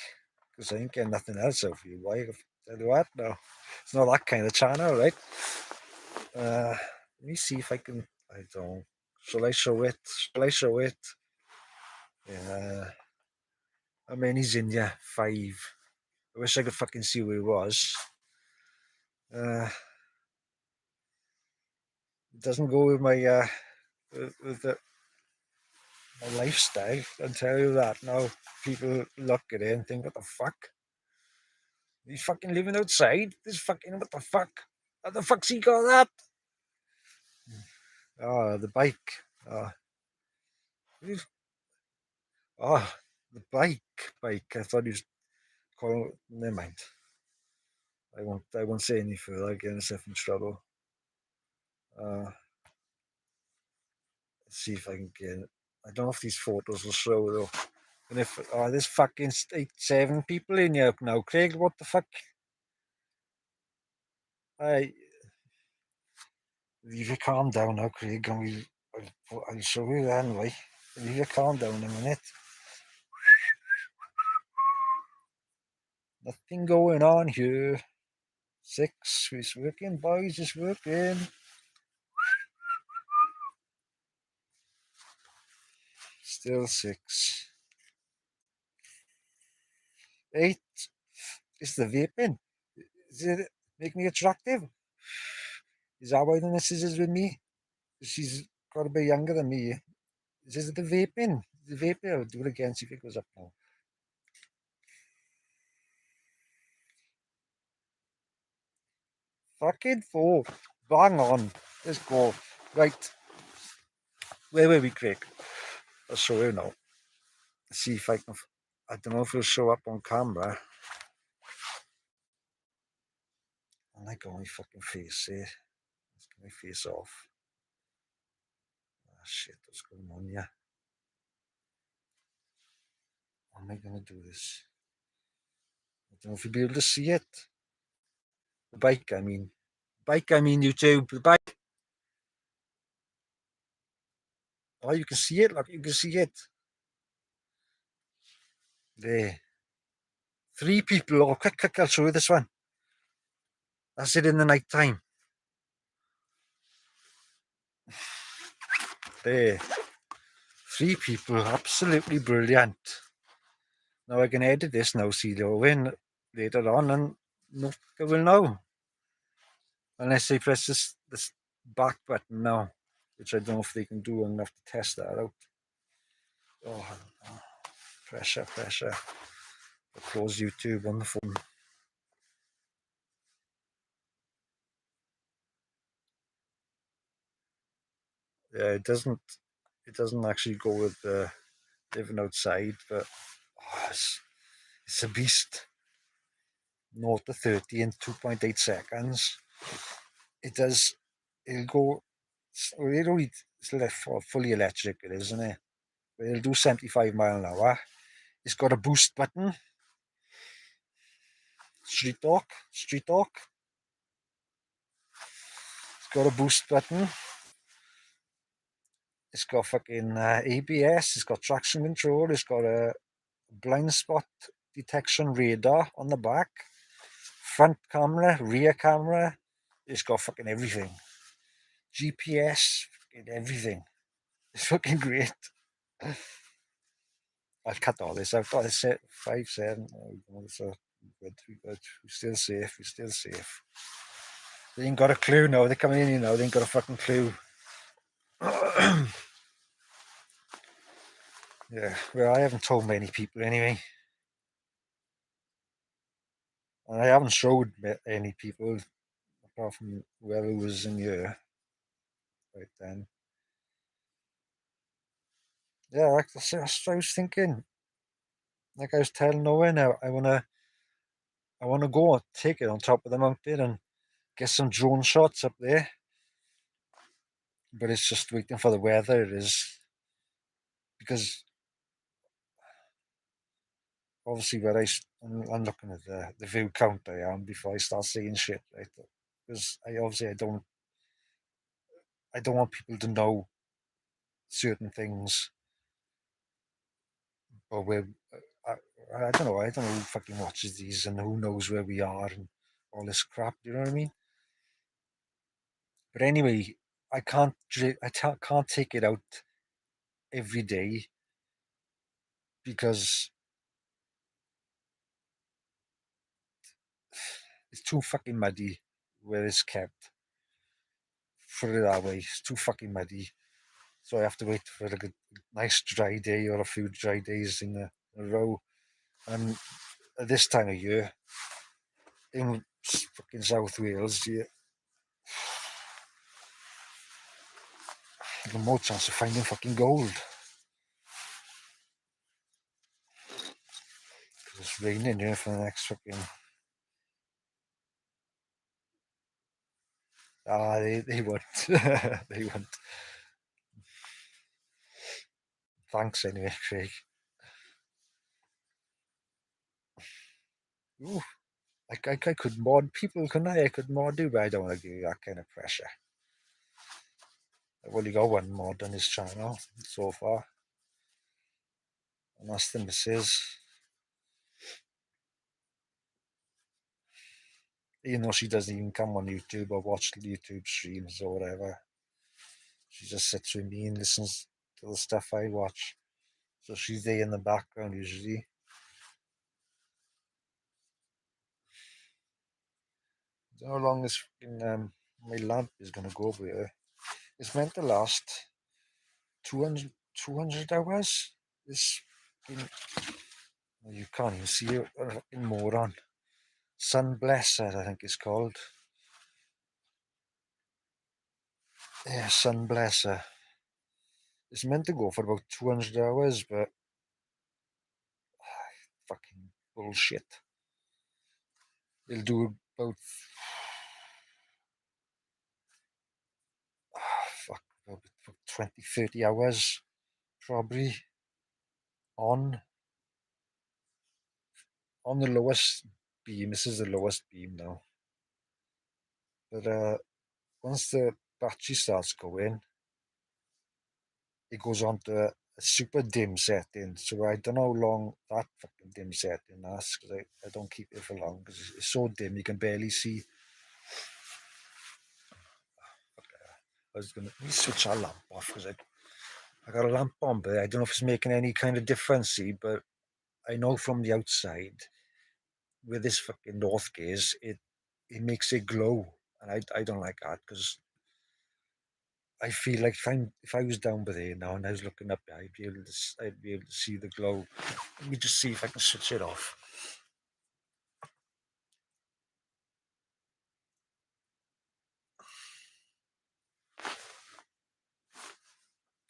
because I ain't getting nothing else out of you. Why? Tell you what, no, it's not that kind of channel, right? Let me see if I can. I don't. Shall I show it? Shall I show it? Yeah. How many's in here? 5. I wish I could fucking see where it was. It doesn't go with my with my lifestyle. I'll tell you that. Now people look at it and think, "What the fuck? He's fucking living outside. This fucking what the fuck? How the fuck's he got that?" Oh, the bike. Oh, oh, the bike. I thought he was calling. Never mind. I won't. I won't say any further. I'll get myself in trouble. Uh, let's see if I can get it. I don't know if these photos will show though. And if there's fucking 7 people in here now, Craig. What the fuck? I you calm down now, Craig. And I'll show you that anyway. You calm down a minute. Nothing going on here. 6. It's working, boys. It's working. Still 6. 8. It's the vaping. Does it make me attractive? Is that why the missus is with me? She's got to be younger than me. Is this the vaping? The vaping? I'll do it again, see if it goes up now. Fucking 4. Bang on. Let's go. Right. Where were we, Craig? I'll show you now. See if I can. I don't know if it'll show up on camera. I like my fucking face here. Let's get my face off. Ah, shit, what's going on here? How am I going to do this? I don't know if you'll be able to see it. The bike, I mean. Bike, I mean, YouTube. The bike. Oh, you can see it. Look, you can see it. There. 3 people. Oh, quick, I'll show you this one. That's it in the night time. There. 3 people. Absolutely brilliant. Now I can edit this now, see the win later on, and no, I will know. Unless they press this back button now, which I don't know if they can do. I'm gonna have to test that out. Oh, pressure. I'll close YouTube on the phone. Yeah, it doesn't actually go with living outside, but it's a beast. 0 to 30 in 2.8 seconds. It does. It'll go. It's fully electric. It is, isn't it? But it'll do 75 mile an hour. It's got a boost button. Street talk. It's got a boost button. It's got fucking ABS. It's got traction control. It's got a blind spot detection radar on the back. Front camera, rear camera. It's got fucking everything. GPS, fucking everything. It's fucking great. I'll cut all this out. Oh, it's 5-7. Oh, so good, we good. We're still safe. We're still safe. They ain't got a clue now. They're coming in, They ain't got a fucking clue. Yeah, well, I haven't told many people anyway. And I haven't showed any people apart from whoever was in here right then. Yeah, that's what I was thinking. Like I was telling Owen, I wanna go and take it on top of the mountain and get some drone shots up there. But it's just waiting for the weather. It is because obviously I'm looking at the view count I am before I start seeing shit, right? Because I don't want people to know certain things or where I don't know. I don't know who fucking watches these and who knows where we are and all this crap. You know what I mean? But anyway, I can't take it out every day because it's too fucking muddy where it's kept. Put it that way, it's too fucking muddy. So I have to wait for like a nice dry day or a few dry days in a row. And at this time of year in fucking South Wales, you have more chance of finding fucking gold. It's raining here for the next fucking. They won't. They won't. Thanks anyway, Craig. Ooh, I could mod people, couldn't I? I could mod you, but I don't want to give you that kind of pressure. I've only got one mod on his channel so far, and that's the missus. Even though she doesn't even come on YouTube or watch YouTube streams or whatever, she just sits with me and listens to the stuff I watch. So she's there in the background usually. I don't know how long this fucking my lamp is gonna go over here. It's meant to last 200 hours. This fucking, you can't even see it. A fucking moron. Sun Blesser, I think it's called. Yeah, Sun Blesser. It's meant to go for about 200 hours, but fucking bullshit. It'll do about fuck about 20, 30 hours probably on on the lowest beam. This is the lowest beam now. But once the battery starts going, it goes on to a super dim setting. So I don't know how long that fucking dim setting lasts because I don't keep it for long because it's so dim you can barely see. I was gonna let me switch our lamp off because I got a lamp on, but I don't know if it's making any kind of difference. See, but I know from the outside with this fucking north gaze, it makes it glow, and I don't like that because I feel like if I was down by there now and I was looking up, I'd be able to see the glow. Let me just see if I can switch it off.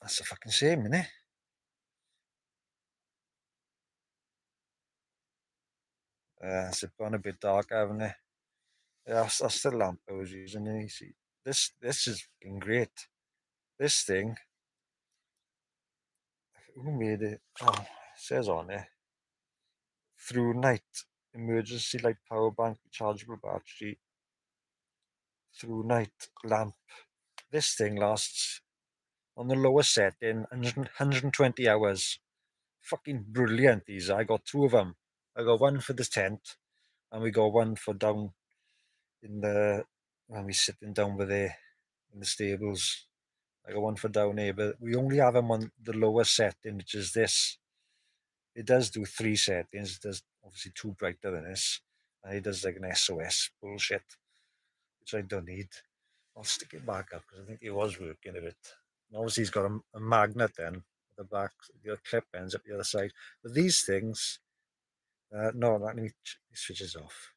That's the fucking same, isn't it? It's gone a bit dark, haven't it? Yeah, that's the lamp I was using. And you see, this is fucking great. This thing, who made it? Oh, it says on it. Through night, emergency light power bank, rechargeable battery. Through night lamp. This thing lasts on the lowest setting 120 hours. Fucking brilliant, these. I got two of them. I got one for the tent, and we got one for down in the when we sitting down with there in the stables. I got one for down here, but we only have them on the lower setting, which is this. it does do 3 settings. It does obviously 2 brighter than this, and it does like an SOS bullshit, which I don't need. I'll stick it back up because I think it was working a bit. And obviously, he's got a magnet then at the back. The clip ends up the other side. But these things, no, let me switches off.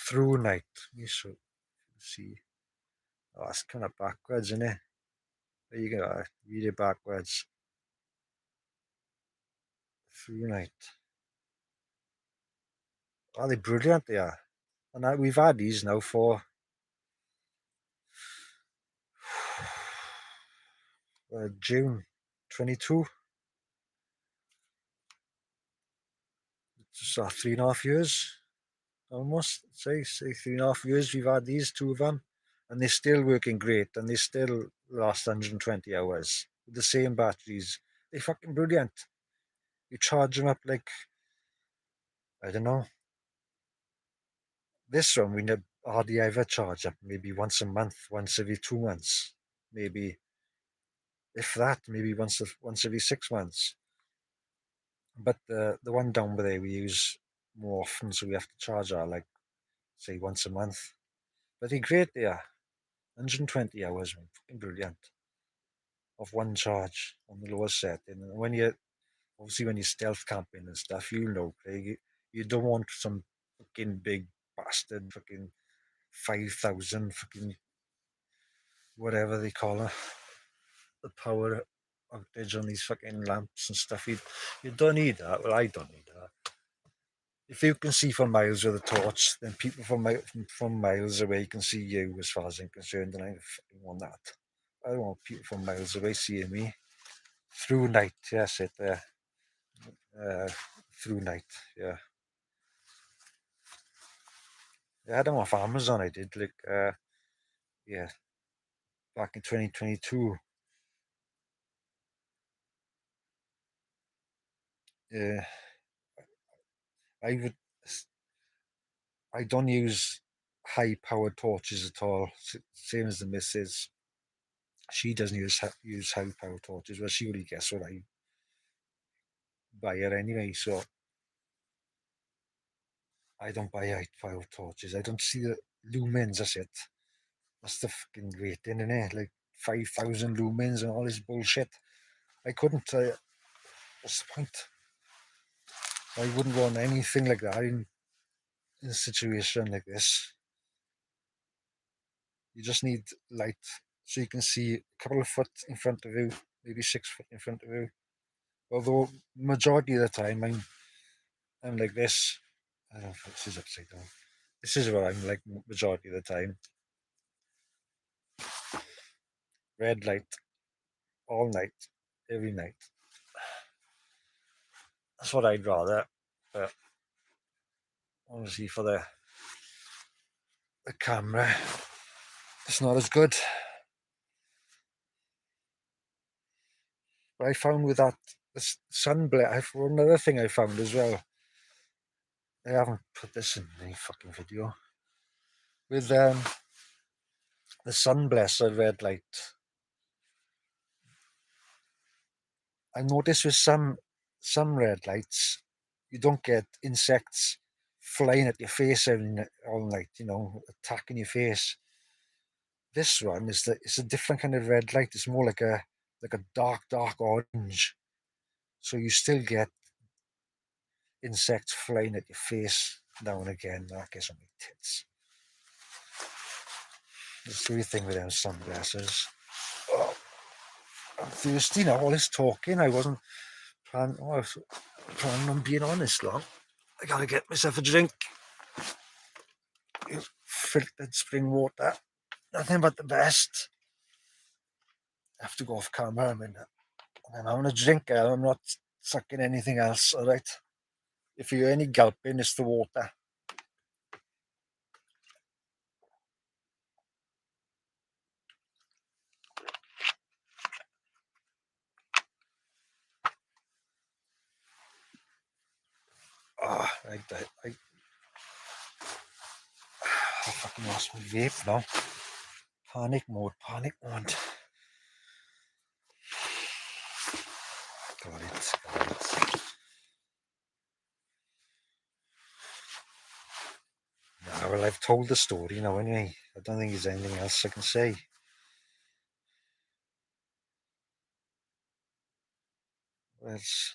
Through night. You should see. Oh, it's kind of backwards, isn't it? There you go. Read it backwards. Through night. Oh, they're brilliant, they are. And we've had these now for June 22. It's 3.5 years, almost. Say 3.5 years we've had these, 2 of them. And they're still working great, and they still last 120 hours with the same batteries. They're fucking brilliant. You charge them up like, I don't know. This one we hardly ever charge up, maybe once a month, once every 2 months, maybe, if that, maybe once every 6 months. But the one down there we use more often, so we have to charge her like, say, once a month. But they're great, they are. 120 hours, man, fucking brilliant. Of one charge on the lowest setting. And when you're stealth camping and stuff, Craig, you don't want some fucking big bastard fucking 5,000 fucking whatever they call it, the power outage on these fucking lamps and stuff. You don't need that. Well, I don't need that. If you can see for miles with a torch, then people from miles away can see you, as far as I'm concerned, and I don't fucking want that. I don't want people from miles away seeing me. Through night, yes, it there. Through night, yeah. I had them off Amazon. I did yeah, back in 2022. Yeah, I would. I don't use high-powered torches at all. Same as the missus. She doesn't use high-powered torches. Well, she really gets what I buy her anyway. So I don't buy high-powered torches. I don't see the lumens. That's it. That's the fucking rating, innit? Like 5,000 lumens and all this bullshit. I couldn't. What's the point? I wouldn't want anything like that in a situation like this. You just need light so you can see a couple of foot in front of you, maybe 6 foot in front of you. Although majority of the time I'm like this. I don't know if this is upside down. This is what I'm like majority of the time. Red light all night, every night. That's what I'd rather. But obviously for the camera, it's not as good. But I found with that sunblade, another thing I found as well. I haven't put this in any fucking video. With the sunblessed red light, I noticed with some red lights, you don't get insects flying at your face all night, attacking your face. This one it's a different kind of red light. It's more like a dark orange. So you still get insects flying at your face now and again. I guess on my tits. That's the only thing with them sunglasses. Oh, I'm thirsty now. All this talking, I wasn't planning. Oh, I was planning on being on this long. I gotta get myself a drink. Filtered spring water. Nothing but the best. I have to go off camera. I'm having a drink. I'm not sucking anything else. All right. If you hear any gulping, it's the water. Oh, I fucking lost my vape now. Panic mode, panic mode. Got it. Yeah, well, I've told the story now anyway. I don't think there's anything else I can say. Let's,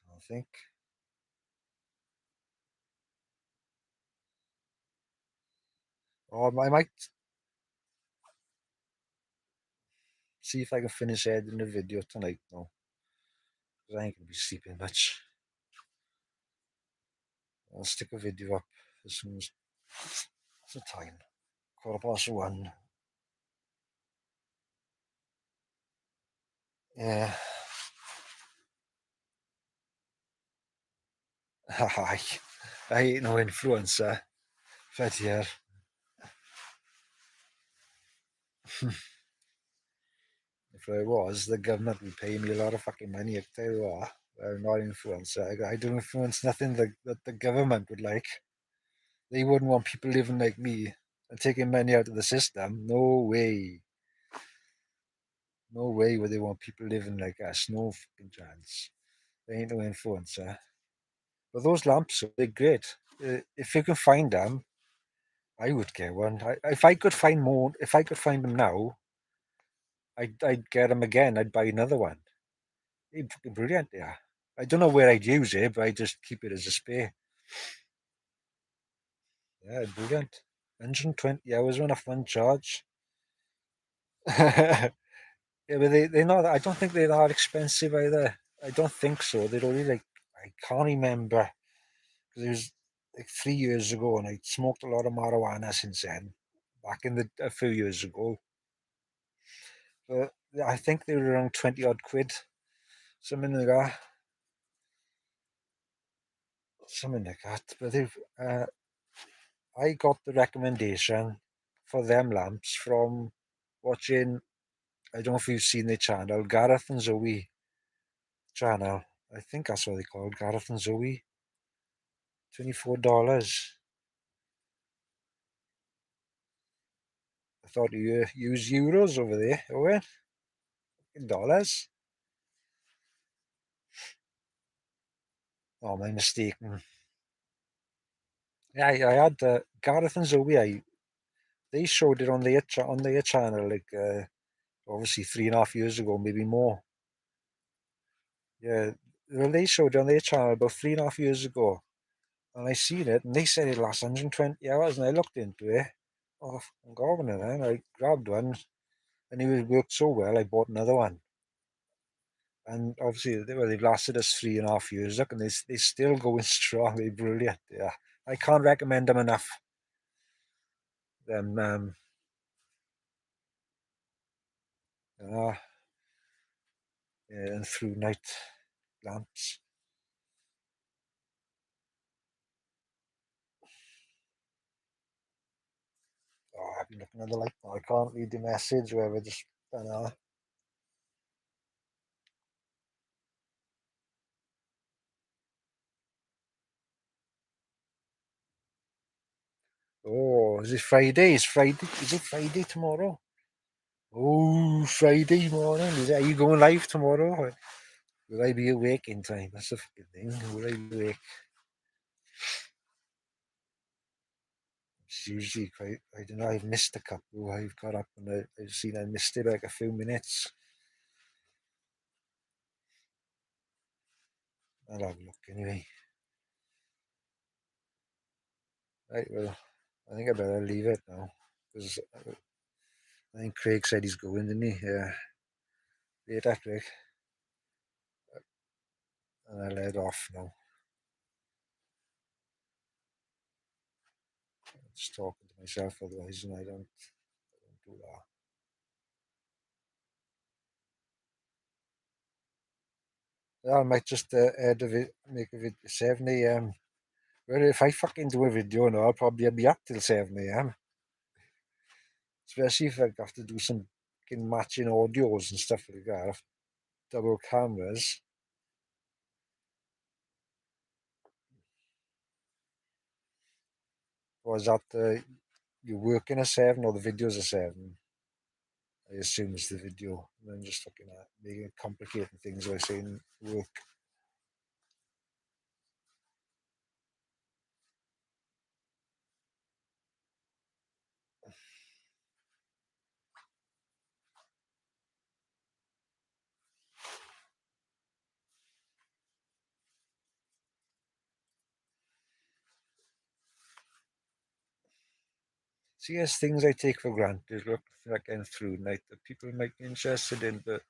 I think. Or I might see if I can finish editing the video tonight now. Because I ain't going to be sleeping much. I'll stick a video up as soon as the time. 1:15. Yeah. I ain't no influencer. But yeah. If I was, the government would pay me a lot of fucking money. I tell you what, I'm not an influencer. I don't influence nothing that the government would like. They wouldn't want people living like me and taking money out of the system. No way. No way would they want people living like us. No fucking chance. They ain't no influencer. But those lamps, they're great. If you can find them, I would get one. If I could find more, if I could find them now, I'd get them again. I'd buy another one. They're fucking brilliant, yeah. I don't know where I'd use it, but I just keep it as a spare. Yeah, brilliant. 120 hours on a fun charge. Yeah, but they're not, I don't think they're that expensive either. I don't think so. They're only like, I can't remember. Because it was like 3 years ago and I smoked a lot of marijuana since then, back in a few years ago. But I think they were around 20 odd quid, something like that. Something like that. But I got the recommendation for them lamps from watching, I don't know if you've seen the channel, Gareth and Zoe channel. I think that's what they call it, Gareth and Zoe. $24. I thought you use euros over there, Owen. In dollars. Oh, my mistake. Yeah, I had Gareth and Zoe. They showed it on their channel, like obviously 3.5 years ago, maybe more. Yeah, well, they showed it on their channel about 3.5 years ago, and I seen it, and they said it lasts 120 hours, and I looked into it. Oh, I'm going then. And I grabbed one, and it worked so well, I bought another one. And obviously, they've lasted us 3.5 years. Look, and they're still going strong. They're brilliant. Yeah, I can't recommend them enough. Them, uh, yeah, and through night lamps. Oh, I've been looking at the light now. I can't read the message. Where we just, I don't know. Oh, is it Friday? Is Friday? Is it Friday tomorrow? Oh, Friday morning. Are you going live tomorrow? Will I be awake in time? That's the fucking thing. Will I be awake? It's usually quite. I don't know. I've missed a couple. I've got up and I've seen I missed it like a few minutes. I'll have a look anyway. Right. Well, I think I better leave it now because I think Craig said he's going, didn't he? Yeah. Later, Craig. And I'll head off now. Just talking to myself otherwise, and I don't do that. Yeah, I might just add make a video 7 a.m. Well, if I fucking do a video now, I'll probably be up till 7 a.m. Especially if I have to do some fucking matching audios and stuff like that, double cameras. Was that you working a 7 or the video's a 7? I assume it's the video. And then just looking at making it complicating things by saying work. See, as things I take for granted, look, like getting through night that people might be interested in, but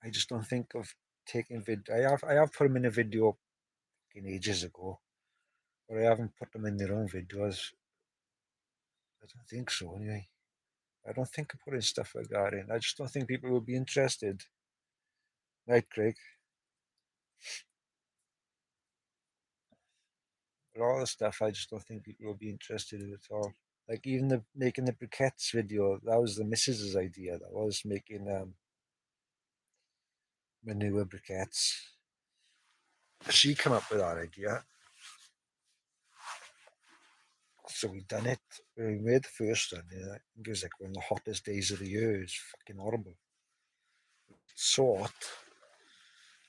I just don't think of taking I have put them in a video fucking ages ago, but I haven't put them in their own videos. I don't think so anyway. I don't think of putting stuff like that in. I just don't think people will be interested. Right, Craig? A lot of the stuff I just don't think people will be interested in at all. Like even the making the briquettes video, that was the missus's idea. That was making manure briquettes. She came up with that idea. So we done it. We made the first one. I think it was like one of the hottest days of the year. It's fucking horrible. So hot.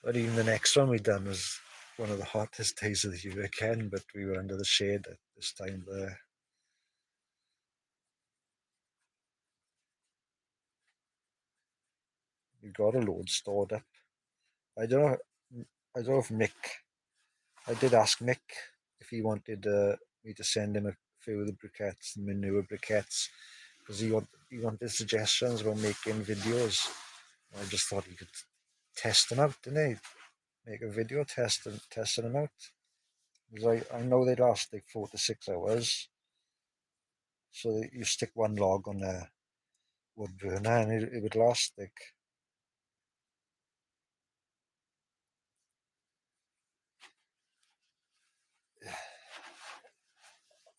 But even the next one we done was one of the hottest days of the year again, but we were under the shade at this time there. We got a load stored up. I don't know. I don't know if Mick. I did ask Mick if he wanted me to send him a few of the briquettes, the manure briquettes, because he wanted suggestions about making videos. I just thought he could test them out, didn't he? Make a video testing them out. Because I know they last like 4 to 6 hours. So you stick one log on a wood burner and it would last like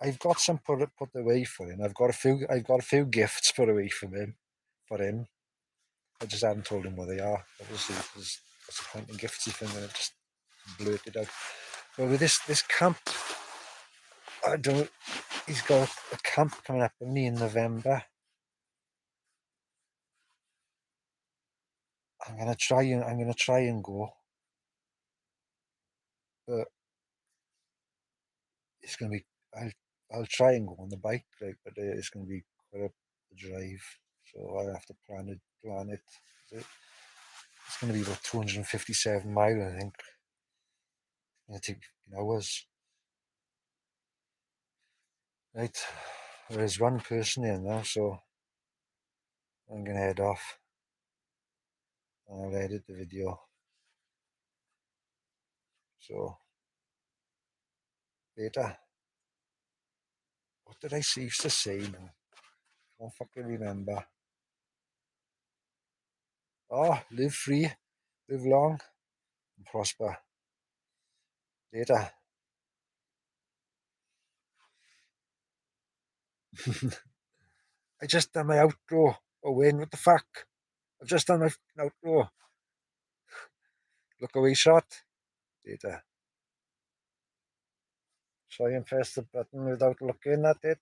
I've got some put away for him. I've got a few gifts put away from him for him. I just haven't told him what they are. Obviously, because what's the point in gifts if I'm gonna just blurt it out. But with this camp, I don't. He's got a camp coming up with me in November. I'm gonna try and go, but it's gonna be. I'll try and go on the bike, like, but it's gonna be quite a drive. So I have to plan it. It's gonna be about 257 mile, I think. It's gonna take hours. Right, there's one person in now, so I'm gonna head off. I'll edit the video. So later. What did I used to say now? I can't fucking remember. Oh, live free, live long, and prosper. Later. I just done my outro. Oh, Wayne, what the fuck? I've just done my outro. Look away shot. Later. Try and press the button without looking at it.